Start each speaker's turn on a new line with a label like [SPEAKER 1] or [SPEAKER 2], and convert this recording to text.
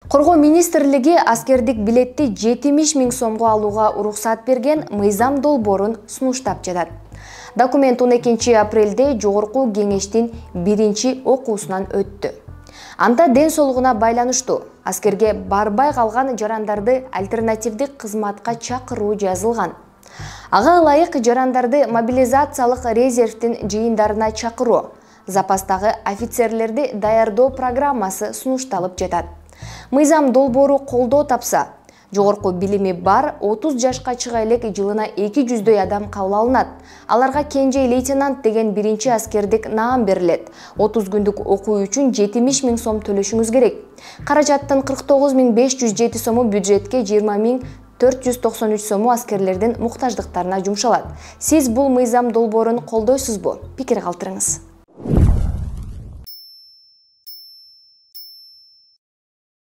[SPEAKER 1] Коргоо министрлиги аскердик билетти 70 000 сомго алууга уруксат берген мыйзам долбоорун сунуштап жатат. Документ 12 апрелде Жогорку кеңештин биринчи окуусунан өттү. Анда ден соолугуна байланыштуу аскерге барбай калган жарандарды альтернативдик кызматка чакыруу жазылган. Ага ылайык жарандарды мобилизациялык резервдин жыйындарына чакыруу, запастагы офицерлерди даярдоо программасы сунушталып жатат. Мыйзам долбоору колдоо тапса, жогорку билими бар 30 жашка чыга элек жылына 200 адам кабыл алынат. Аларга кенже лейтенант деген биринчи аскердик наам берилет. 30 күндүк окуу үчүн 70 000 сом төлөшүңүз керек. Каражаттын 49 507 сому бюджетке, 20 493 сому аскерлердин муктаждыктарына жумшалат. Сиз бул мыйзам долбоорун колдойсузбу? Пикир калтырыңыз.